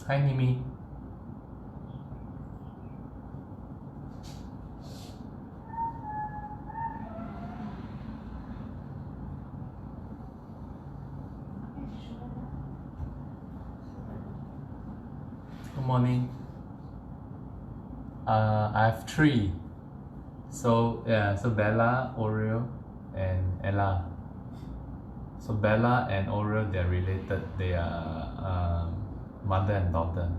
Hi, Mimi. Good morning. I have 3. So yeah, so Bella, Oreo, and Ella. So Bella and Oreo, they're related. They are mother and daughter.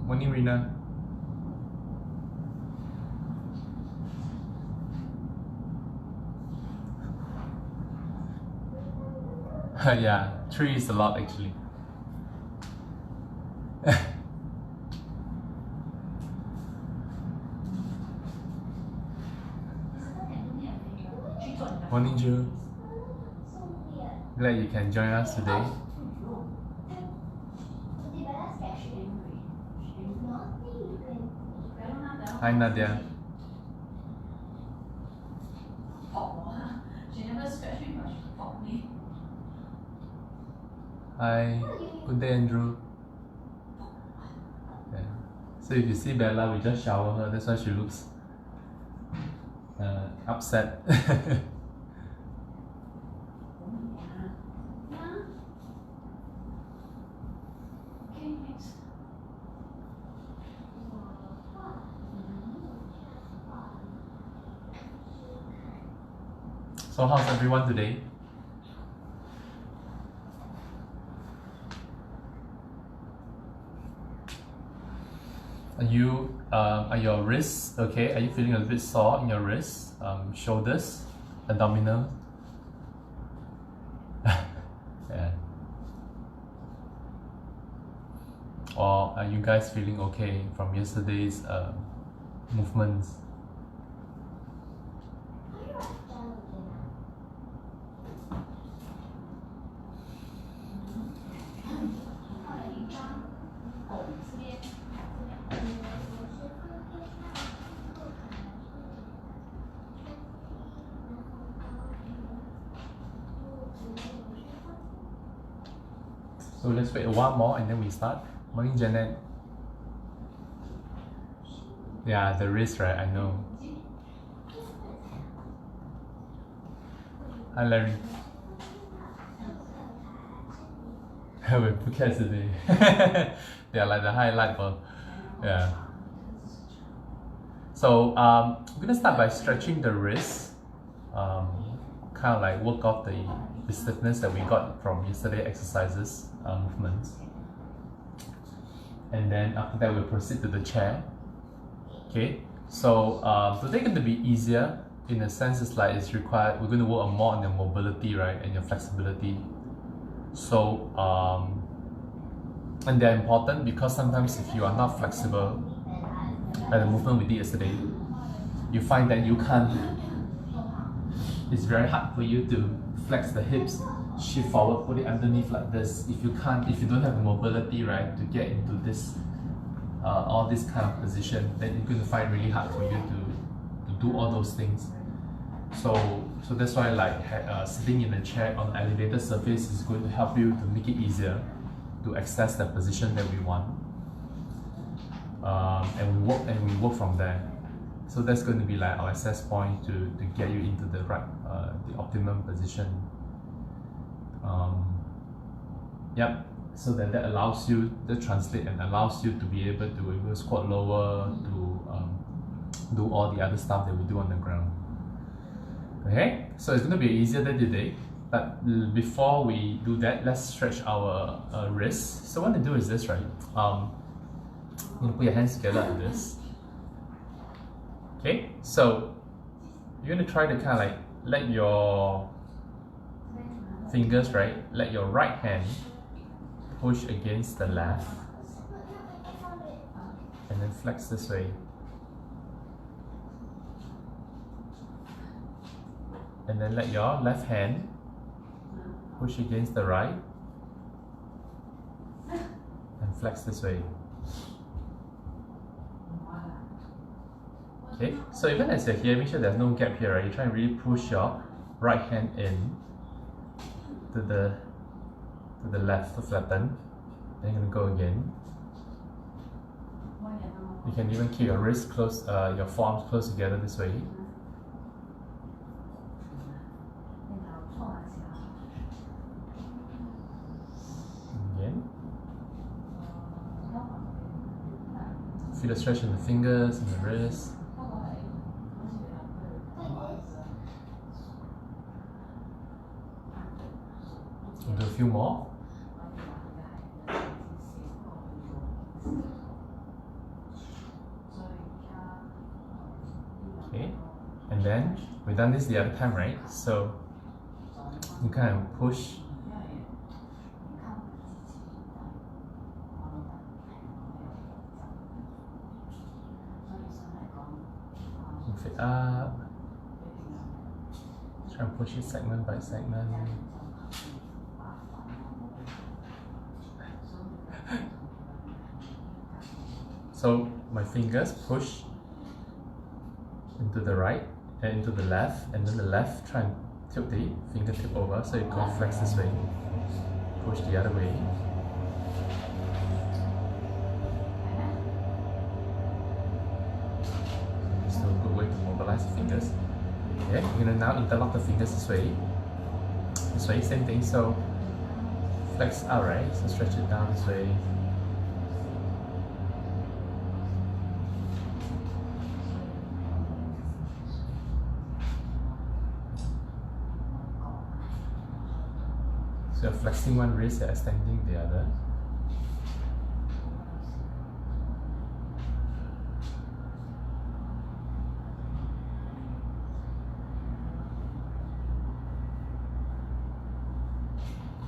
Morning, Rina. Yeah, 3 is a lot actually. Morning, Ju. Glad you can join us today. Hi, Nadia. Hi, good day, Andrew. Yeah. So if you see Bella, we just shower her. That's why she looks upset. So how's everyone today? Are your wrists okay? Are you feeling a bit sore in your wrists, shoulders, abdominal? Yeah. Or are you guys feeling okay from yesterday's movements? So let's wait a while more and then we start. Morning, Janet. Yeah, the wrist, right? I know. Hi, Larry. We put cats today. They are like the highlight for, yeah. So we're gonna start by stretching the wrist, kind of like work off the stiffness that we got from yesterday exercises, movements. And then after that we'll proceed to the chair. Okay, so today going to be easier in a sense. It's like it's required, we're going to work more on your mobility, right, and your flexibility. So and they're important because sometimes if you are not flexible like the movement we did yesterday, you find that you can't, it's very hard for you to flex the hips, shift forward, put it underneath like this. If you don't have the mobility, right, to get into this all this kind of position, then you're going to find it really hard for you to do all those things. So that's why like sitting in a chair on an elevated surface is going to help you to make it easier to access the position that we want. And we work from there. So that's going to be like our access point to get you into the right, the optimum position. Yep. So that allows you to translate and allows you to be able to squat lower, to do all the other stuff that we do on the ground. Okay, so it's going to be easier than today. But before we do that, let's stretch our wrists. So what to do is this, right? You're going to put your hands together like this. Okay, so you're going to try to kind of like let your fingers, right? Let your right hand push against the left and then flex this way. and then let your left hand push against the right and flex this way. Okay, so even as you're here, make sure there's no gap here, right? You try and really push your right hand in to the left to flatten. Then you're gonna go again. You can even keep your wrists close, your forearms close together this way. Again. Feel the stretch in the fingers and the wrists. Do a few more. Okay, and then we've done this the other time, right? So you kind of push. Move it up. Try and push it segment by segment. So my fingers push into the right and into the left, and then the left try and tilt the fingertip over so you can flex this way. Push the other way. Still a good way to mobilize the fingers. Okay, you're gonna now interlock the fingers this way. This way, same thing. So flex out, right? So stretch it down this way. So you're flexing one wrist, you're extending the other.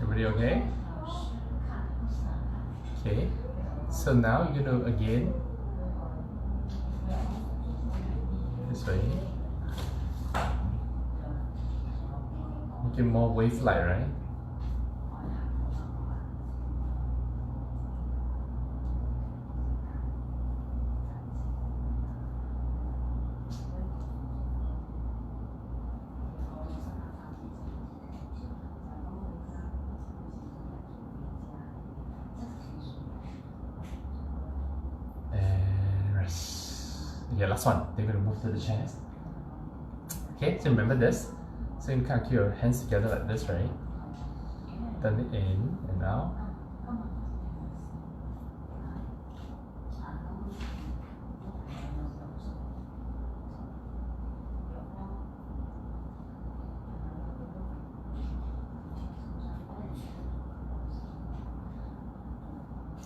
Everybody okay? Okay. So now you're gonna again this way. Make it more wave-like, right? Okay, last one. Then we're gonna move to the chest. Okay, so remember this. So you kind of keep your hands together like this, right? Turn it in and out.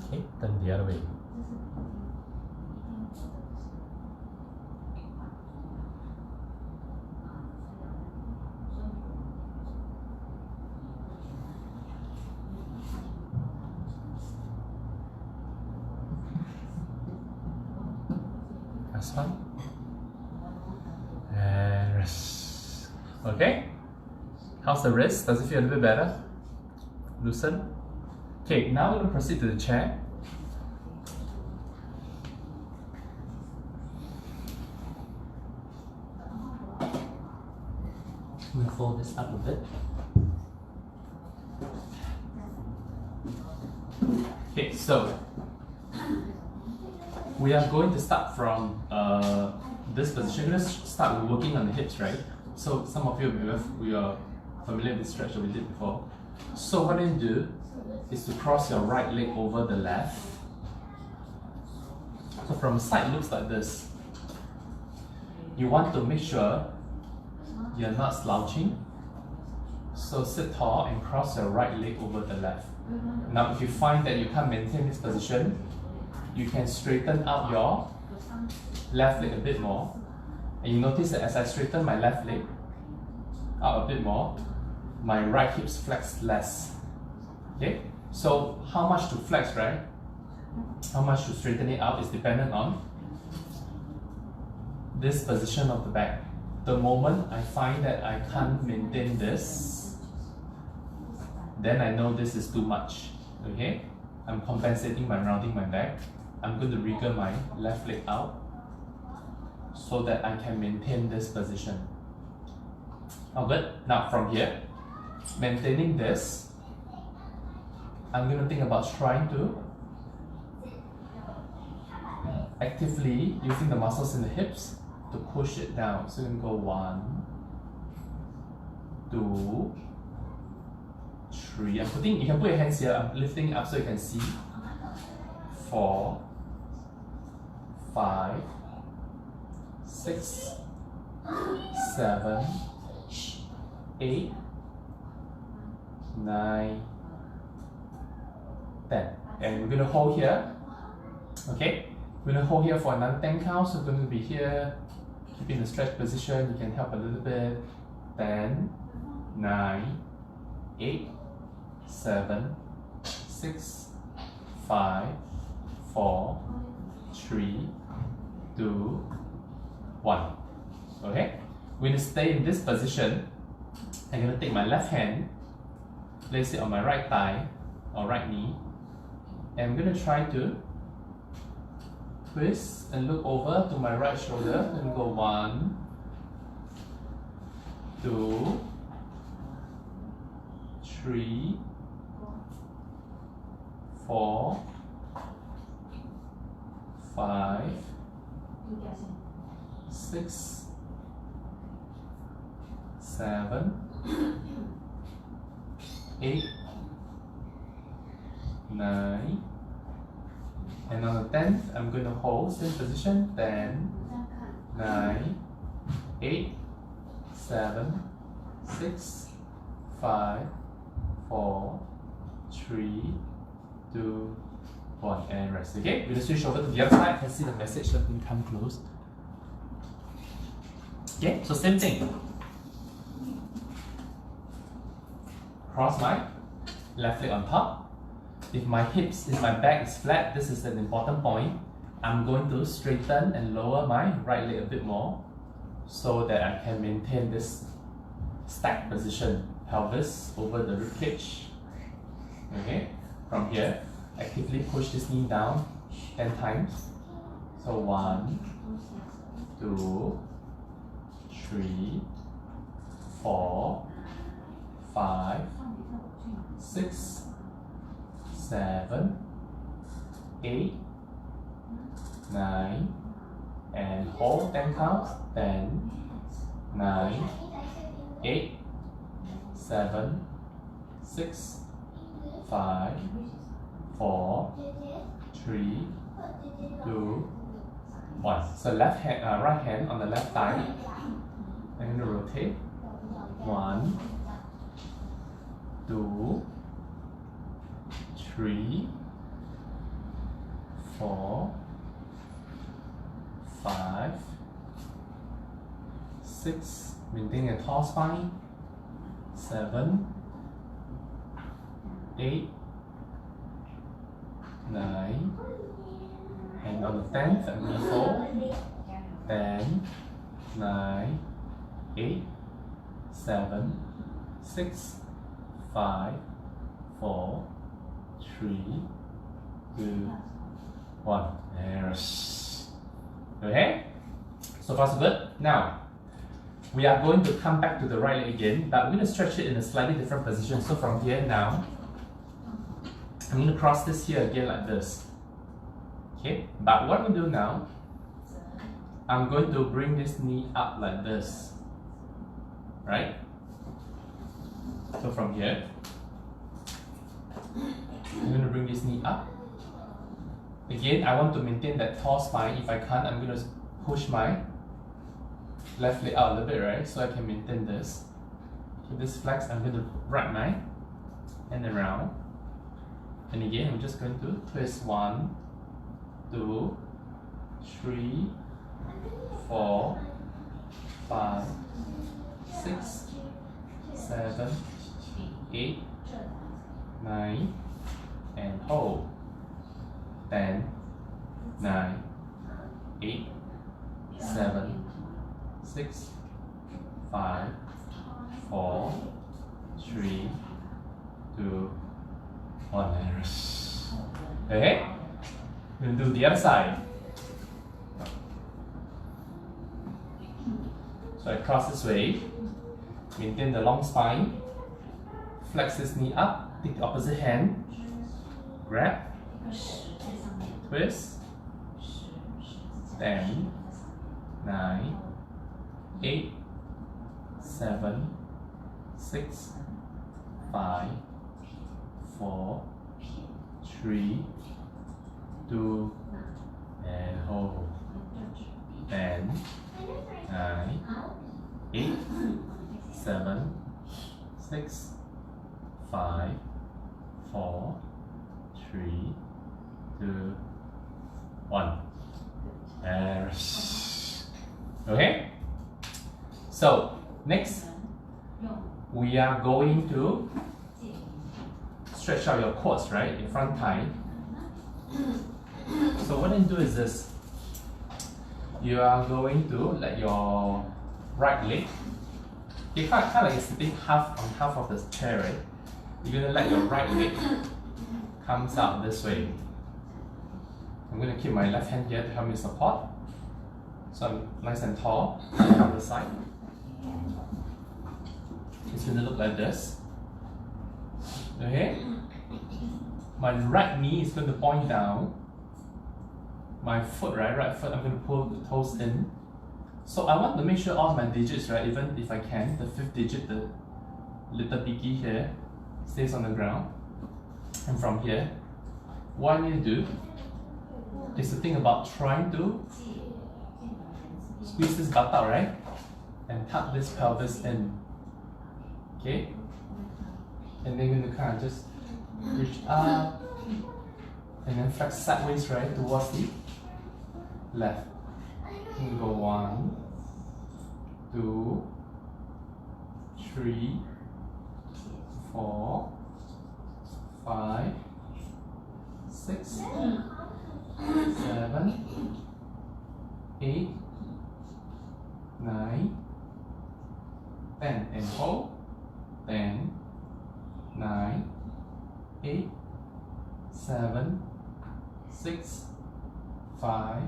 Okay, turn the other way. Last one. And rest. Okay? How's the wrist? Does it feel a little bit better? Loosen? Okay, now we're going to proceed to the chair. I'm going to fold this up a bit. Okay, so we are going to start from this position. Let's start with working on the hips, right? So some of you we are familiar with this stretch that we did before. So what you do is to cross your right leg over the left. So from the side, it looks like this. You want to make sure you're not slouching. So sit tall and cross your right leg over the left. Now if you find that you can't maintain this position, you can straighten out your left leg a bit more. And you notice that as I straighten my left leg out a bit more, my right hips flex less. Okay? So how much to flex, right? How much to straighten it out is dependent on this position of the back. the moment I find that I can't maintain this, then I know this is too much. Okay, I'm compensating by rounding my back. I'm going to wriggle my left leg out so that I can maintain this position. All good? Now from here, maintaining this, I'm going to think about trying to actively using the muscles in the hips to push it down. So you can go 1, 2, 3. You can put your hands here. I'm lifting up so you can see. 4, 5, 6, 7, 8, 9, 10. And we're going to hold here. Okay? We're going to hold here for another 10 counts. So we're going to be here, keeping the stretch position. You can help a little bit. 10, 9, 8, 7, 6, 5, 4, 3, 2, 1. Okay? We're going to stay in this position. I'm going to take my left hand, place it on my right thigh or right knee, and I'm going to try to twist and look over to my right shoulder and go 1, 2, 3, 4, 5, 6, 7, 8, 9, and on the 10th, I'm going to hold same position. 10, 9, 8, 7, 6, 5, 4, 3, 2, 1, and rest. Okay, we're going to switch over to the other side. I can see the message starting to come close. Okay, so same thing. Cross my left leg on top. If my back is flat, this is an important point. I'm going to straighten and lower my right leg a bit more so that I can maintain this stacked position. Pelvis over the rib cage. Okay, from here, actively push this knee down 10 times. So 1, 2, 3, 4, 5, 6, 7, 8, 9, and hold 10 counts. 10, 9, 8, 7, 6, 5, 4, 3, 2, 1. So right hand on the left thigh. I'm going to rotate. 1, 2, 3, 4, 5, 6. Maintaining a tall spine. 7, 8, 9, and on the 10th, I'm going to hold. 10, 9, 8, 7, 6, 5, 4, 3, 2, 1. Okay? So far so good. Now, we are going to come back to the right leg again, but we're going to stretch it in a slightly different position. So from here now, I'm going to cross this here again like this. Okay? But what we do now, I'm going to bring this knee up like this. Right? So from here, I'm going to bring this knee up. Again, I want to maintain that tall spine. If I can't, I'm going to push my left leg out a little bit, right? So I can maintain this. Keep this flex. I'm going to wrap my hand around. And again, I'm just going to twist 1, 2, 3, 4, 5, 6, 7, 8, 9, and hold. 10, 9, 8, 7, 6, 5, 4, 3, 2, 1, and rest. Okay? We'll do the other side. So I cross this way, maintain the long spine, flex this knee up, take the opposite hand, grab, twist, 10, 9, 8, 7, 6, 5, 4, 3, 2, and hold. 10, 9, 8, 7, 6, 5, 4, 3, 2, 1. And okay? So, next, we are going to stretch out your quads, right? In front thigh. So what you do is this. You are going to let your right leg, you kind of like you're sitting half on half of the chair, right? You're going to let your right leg comes out this way. I'm going to keep my left hand here to help me support. So I'm nice and tall on the side. It's going to look like this. Okay? My right knee is going to point down. My foot, right foot, I'm going to pull the toes in. So I want to make sure all my digits, right, even if I can, the 5th digit, the little piggy here, stays on the ground. And from here, what I need to do is to think about trying to squeeze this butt out, right? And tuck this pelvis in. Okay? And then you're going to kind of just reach up and then flex sideways, right, towards the left. And go 1, 2, 3, 4, 5, 6, 7, 8, 9, 10, and hold. 10, 9, 8, 7, 6, 5,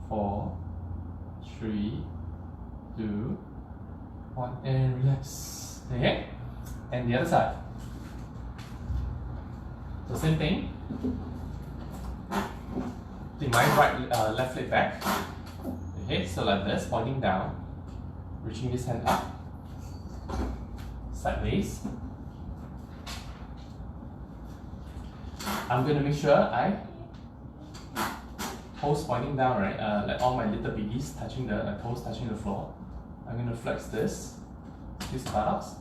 4, 3, 2, 1, and relax. Okay? And the other side. So same thing. Take my left leg back. Okay, so like this, pointing down, reaching this hand up, sideways. I'm going to make sure I toes pointing down, right? Like all my little piggies touching the toes touching the floor. I'm going to flex this buttocks,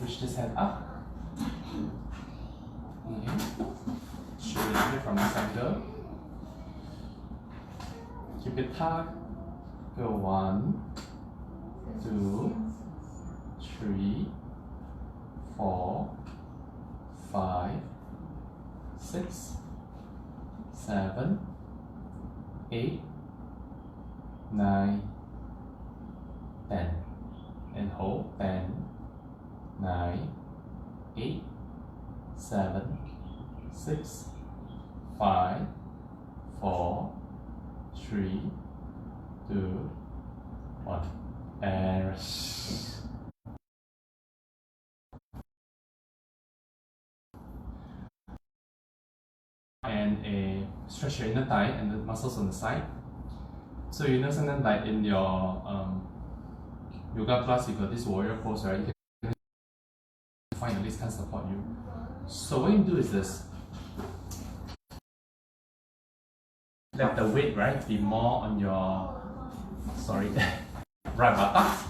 reach this hand up. Okay. Straighten it from the center. Keep it tucked. Go 1, 2, 3, 4, 5, 6, 7, 8, 9, 10. And hold. 10, 9, 8, 7, 6, 5, 4, 3, 2, 1. And rest. And stretch your inner thigh and the muscles on the side. So you know sometimes like in your yoga class you got this warrior pose, right? You can find that this can support you. So what you do is this. Let the weight, right, be more on your right buttocks.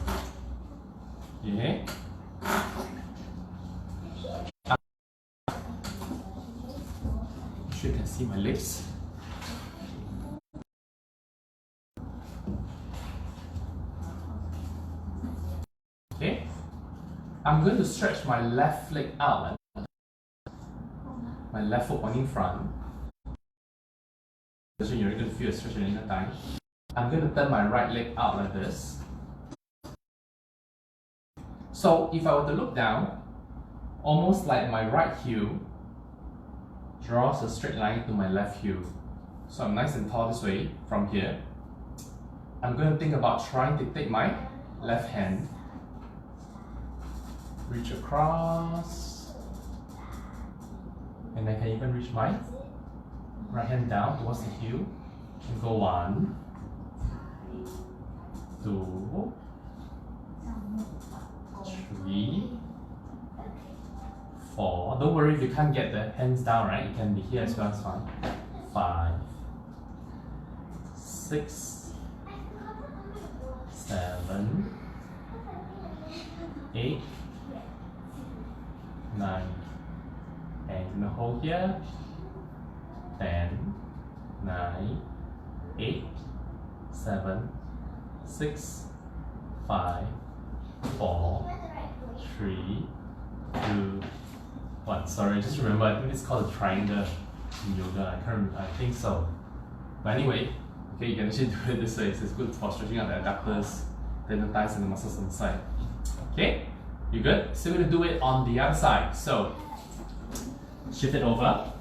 Okay. You can see my legs. Okay, I'm going to stretch my left leg out, my left foot pointing front. So you're going to feel a stretch in the inner thigh. I'm going to turn my right leg out like this. So if I were to look down, almost like my right heel draws a straight line to my left heel. So I'm nice and tall this way from here. I'm going to think about trying to take my left hand, reach across, and I can even reach my right hand down towards the heel and go 1, 2, 3, 4. Don't worry if you can't get the hands down, right? You can be here as well, it's fine. 5, 6, 7, 8, 9, and hold here. 10, 9, 8, 7, 6, 5, 4, 3, 2, 1. Sorry, just remember, I think it's called a triangle in yoga. I think so. But anyway, okay, you can actually do it this way. It's good for stretching out the adductors, tendonitis, and the muscles on the side. Okay, you good? So we're gonna do it on the other side. So shift it over.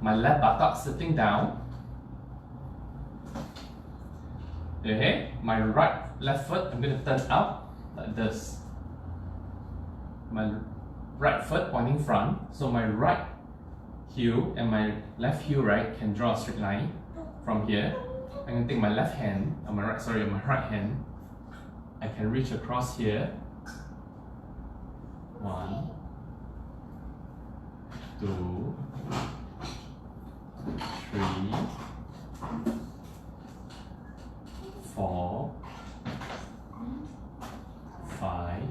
My left buttock sitting down. Okay, my left foot, I'm going to turn out like this. My right foot pointing front, so my right heel and my left heel can draw a straight line from here. I'm going to take my left hand, my right hand. I can reach across here. 1, 2, 3, 4, 5,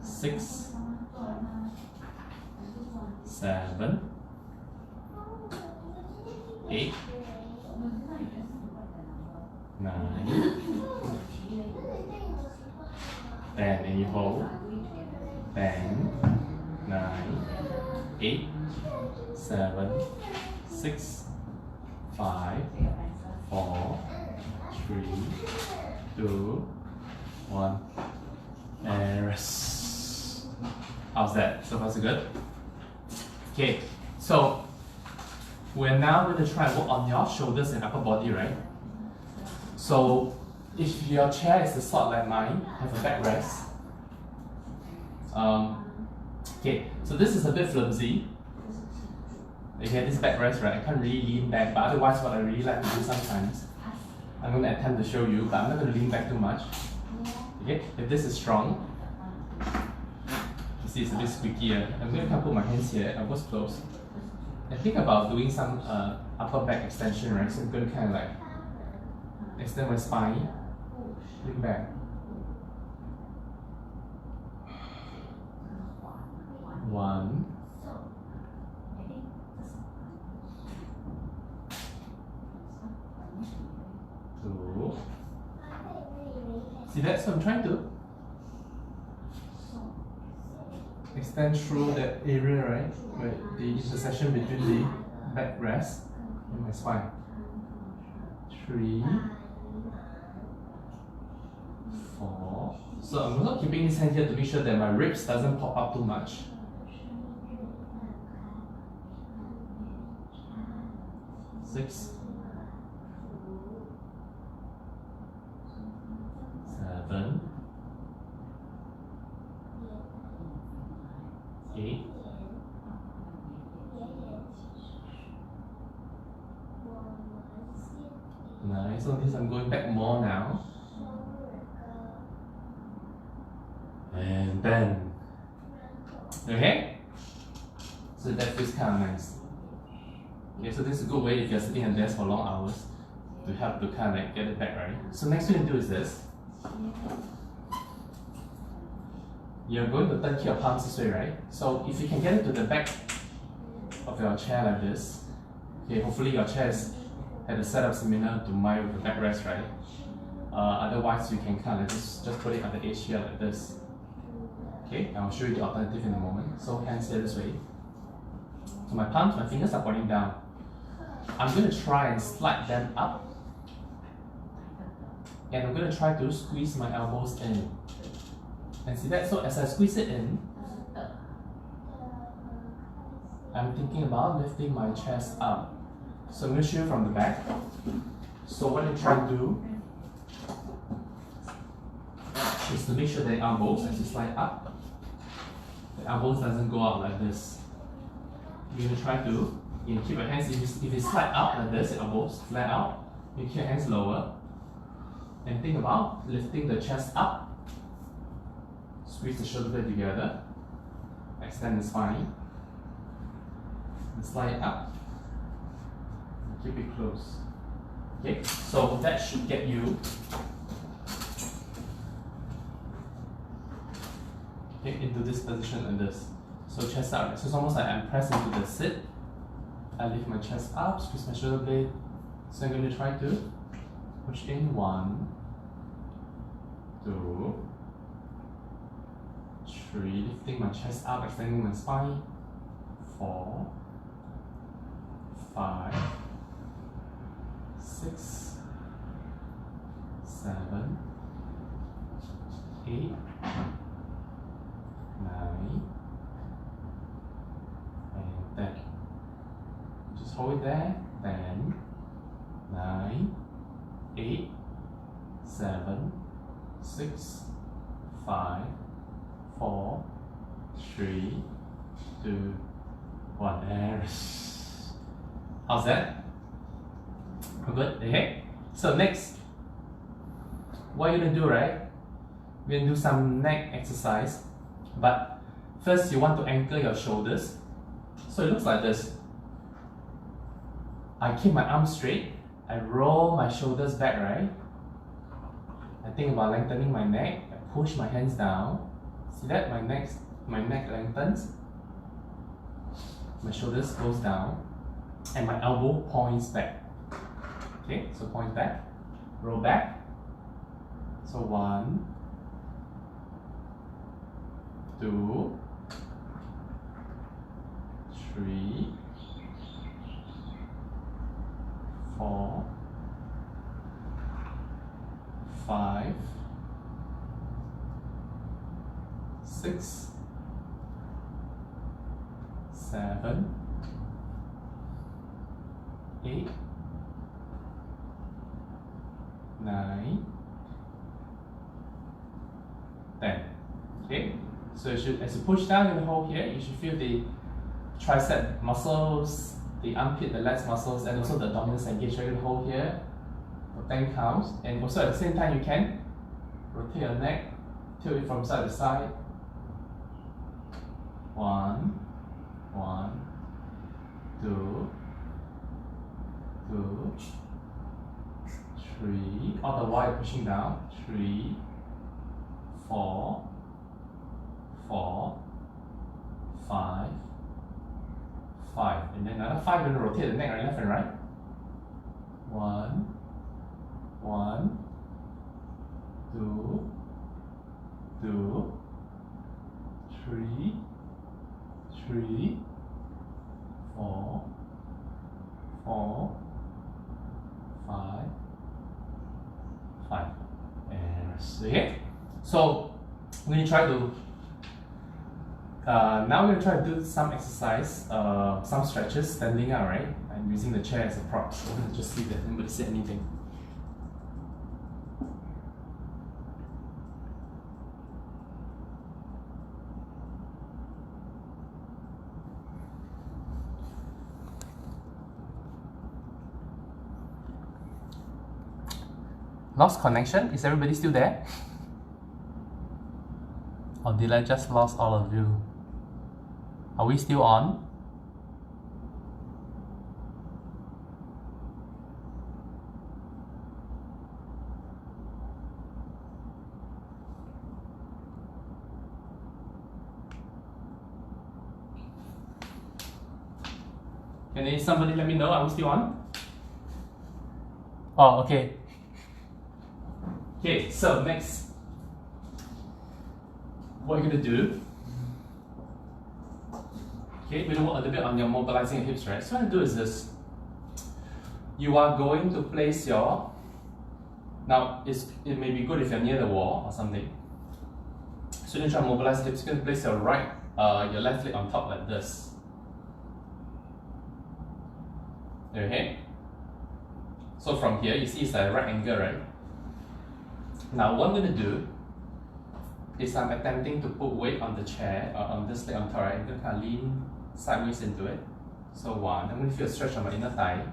6, 7, 8, 9, 10, and you hold. 10, 9, 8, 7, 6, 5, 4, 3, 2, 1, and rest. How's that? So far so good? Okay, so we're now going to try and work on your shoulders and upper body, right? So if your chair is the sort like mine, have a backrest. Okay, so this is a bit flimsy. Okay, this backrest, right? I can't really lean back, but otherwise what I really like to do sometimes, I'm going to attempt to show you, but I'm not going to lean back too much. Okay, if this is strong, you see it's a bit squeaky. I'm going to kind of put my hands here, elbows close, and think about doing some upper back extension, right? So I'm going to kind of like extend my spine, lean back. 1, 2. See that? So I'm trying to extend through that area, right? Where the intersection between the backrest and my spine. 3, 4. So I'm also keeping this hand here to make sure that my ribs doesn't pop up too much. 6, 7, 8, 9. So this I'm going back more now. And bend. Okay? So that feels kind of nice. Okay, so this is a good way if you're sitting at desk for long hours to help to kind of like get it back, right? So next thing you do is this. You're going to turn your palms this way, right? So if you can get it to the back of your chair like this, okay, hopefully your chair had a setup similar to mine with the backrest, right? Otherwise you can kind of just put it at the edge here like this. Okay, I'll show you the alternative in a moment. So hands here this way. So my palms, my fingers are pointing down. I'm going to try and slide them up and I'm going to try to squeeze my elbows in. And see that? So as I squeeze it in, I'm thinking about lifting my chest up. So I'm going to show you from the back. So what I'm trying to do is to make sure the elbows, as you slide up, the elbows doesn't go out like this. You're going to try to keep your hands, if you slide up like this, elbows slide out, you keep your hands lower. And think about lifting the chest up. Squeeze the shoulder blade together. Extend the spine. And slide up. And keep it close. Okay, so that should get you into this position like this. So chest up. So it's almost like I'm pressing into the sit. I lift my chest up, squeeze my shoulder blade. So I'm going to try to push in 1, 2, 3, lifting my chest up, extending my spine. 4, 5, 6, 7, 8, 9, and 10. Just hold it there. 10, 9, 8, 7, 6, 5, 4, 3, 2, 1. And how's that? Good. Okay. So next, what you're gonna do, right? We're gonna do some neck exercise, but first you want to anchor your shoulders. So it looks like this. I keep my arms straight. I roll my shoulders back, right? I think about lengthening my neck. I push my hands down. See that? My neck lengthens. My shoulders goes down, and my elbow points back. Okay, so point back, roll back. So 1, 2, 3, 4, 5, 6, 7, 8, 9, 10. Okay, so as you push down in the hole here, you should feel the tricep muscles, the armpit, the lats muscles, and also the abdominals engaged right in the hole here for 10 counts. And also at the same time, you can rotate your neck, tilt it from side to side. 1, 2, 2, 3, all the while pushing down. 3, 4, 5, 5, and then another 5. You're going to rotate the neck right, left and right. 1, 2, 3, 4, 5, 5, and rest. Okay, so we're going to try to now we're going to try to do some exercise, some stretches standing up, right? I'm using the chair as a prop, so I'm going to just see that nobody said anything. Lost connection? Is everybody still there? Or did I just lost all of you? Are we still on? Can somebody let me know? Are we still on? Oh, okay. Okay, so next, what you're going to do, okay, we're going to work a little bit on your mobilizing your hips, right? So what I'm going to do is this. You are going to place your Now, it may be good if you're near the wall or something. So you're going to try to mobilize the hips. You're going to place your left leg on top like this. Okay? So from here, you see it's like a right angle, right? Now, what I'm going to do is I'm attempting to put weight on the chair, or on this leg on top, right? I'm going to kind of lean sideways into it. So 1, I'm going to feel a stretch on my inner thigh.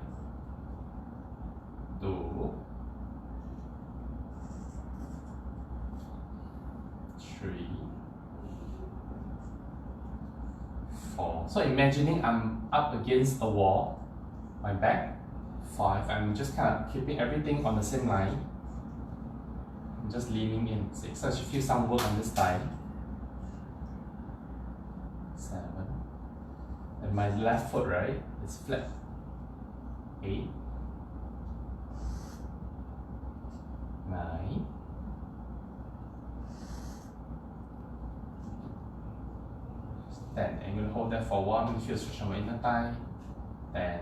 2, 3, 4. So imagining I'm up against a wall, my back. 5, I'm just kind of keeping everything on the same line. I'm just leaning in. 6, so I should feel some work on this thigh. 7, and my left foot, right, is flat. 8, 9, 10. I'm going to hold that for a while. I'm going to feel a stretch on my inner thigh. 10,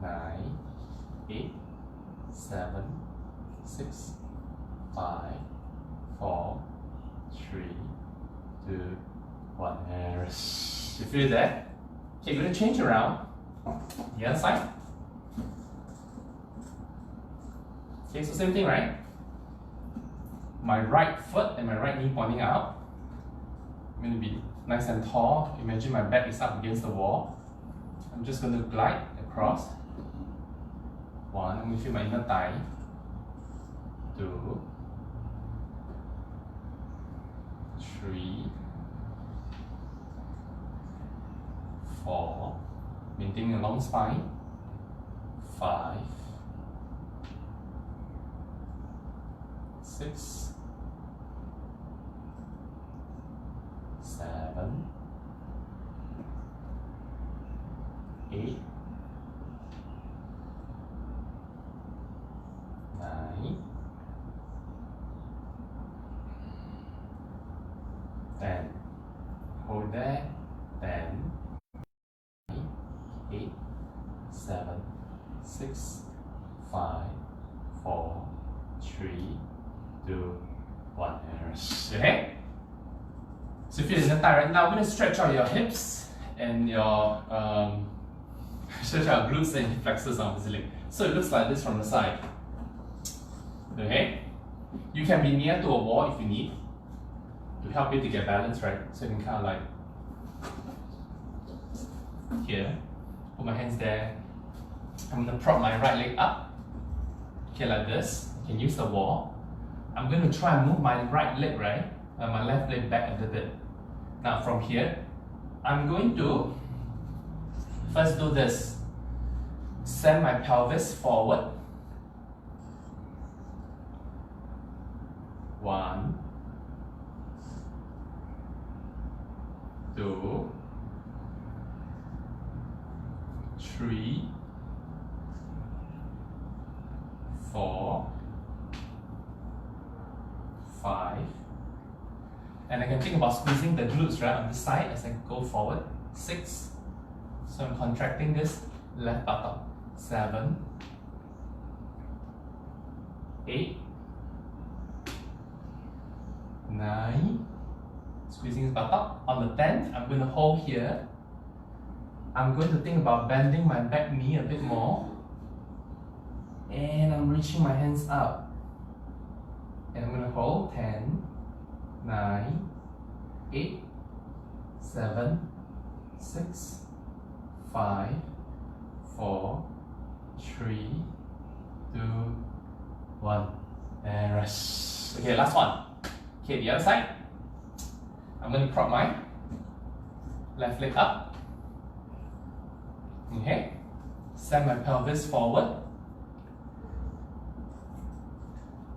9, 8, 7, 6, 5, 4, 3, 2, 1. And rest. You feel that? Okay, you're going to change around. The other side. Okay, so same thing, right? My right foot and my right knee pointing out. I'm going to be nice and tall. Imagine my back is up against the wall. I'm just going to glide across. 1, I'm going to feel my inner thigh. 2, 3, 4, maintaining a long spine. 5, 6, 7, 8, 9, 10. Hold there. 10, 8, 7, 6, 5, 4, 3, 2, 1. Okay? So if you're in the thigh right now, we're going to stretch out your hips and your stretch out glutes and flexors obviously. So it looks like this from the side. Okay? You can be near to a wall if you need to help you to get balance, right? So you can kind of like here, put my hands there. I'm going to prop my right leg up. Okay, like this. You can use the wall. I'm going to try and move my right leg, right? And my left leg back a little bit. Now from here, I'm going to first do this. Send my pelvis forward. 1, 2, 3, 4, 5. And I can think about squeezing the glutes right on this side as I go forward. 6. So I'm contracting this left buttock. 7, 8, 9. Squeezing this buttock. On the 10th, I'm going to hold here. I'm going to think about bending my back knee a bit more. And I'm reaching my hands up. And I'm going to hold 10, 9, 8, 7, 6, 5, 4, 3, 2, 1. And rest. Okay, last one. Okay, the other side. I'm going to prop my left leg up. Okay. Send my pelvis forward.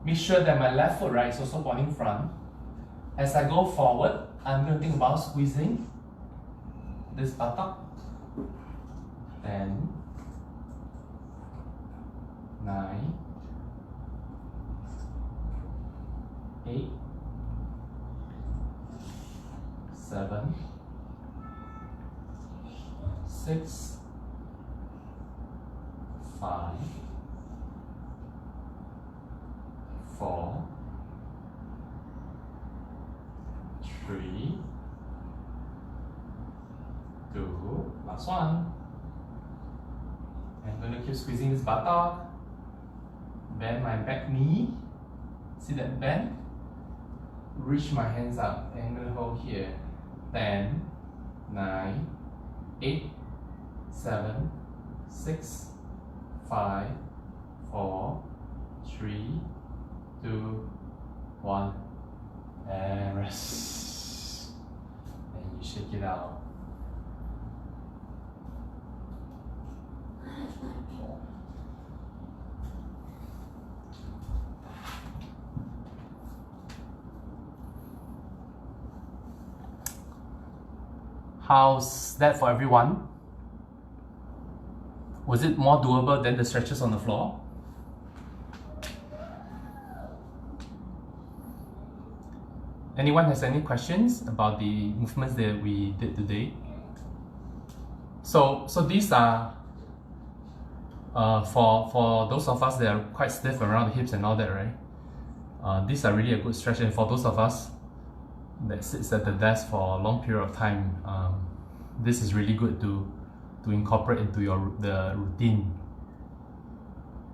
Make sure that my left foot right is also pointing front. As I go forward, I'm going to think about squeezing this buttock. 10, 9, 8, 7, 6, 5, 4, 3, 2, last one. I'm gonna keep squeezing this buttock. Bend my back knee. See that bend? Reach my hands up and I'm gonna hold here. 10, 9, 8, 7, 6, 5, 4, 3, 2, 1, and rest. And you shake it out. How's that for everyone? Was it more doable than the stretches on the floor? Anyone has any questions about the movements that we did today? So these are for those of us that are quite stiff around the hips and all that, right? These are really a good stretch, and for those of us that sits at the desk for a long period of time, this is really good to incorporate into the routine.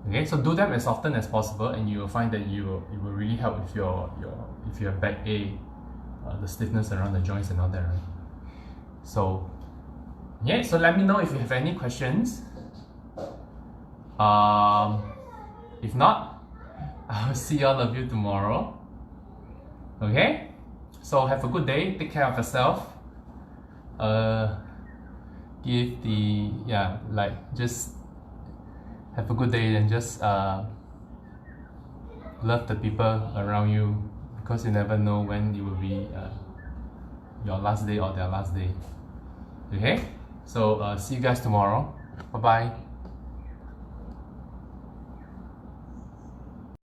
Okay, so do them as often as possible, and you will find that it will really help with if you have backache, the stiffness around the joints and all that, right? So yeah, so let me know if you have any questions. If not, I'll see all of you tomorrow. Okay, so have a good day, take care of yourself. Just have a good day and just love the people around you, because you never know when it will be your last day or their last day. Okay, so see you guys tomorrow. Bye bye.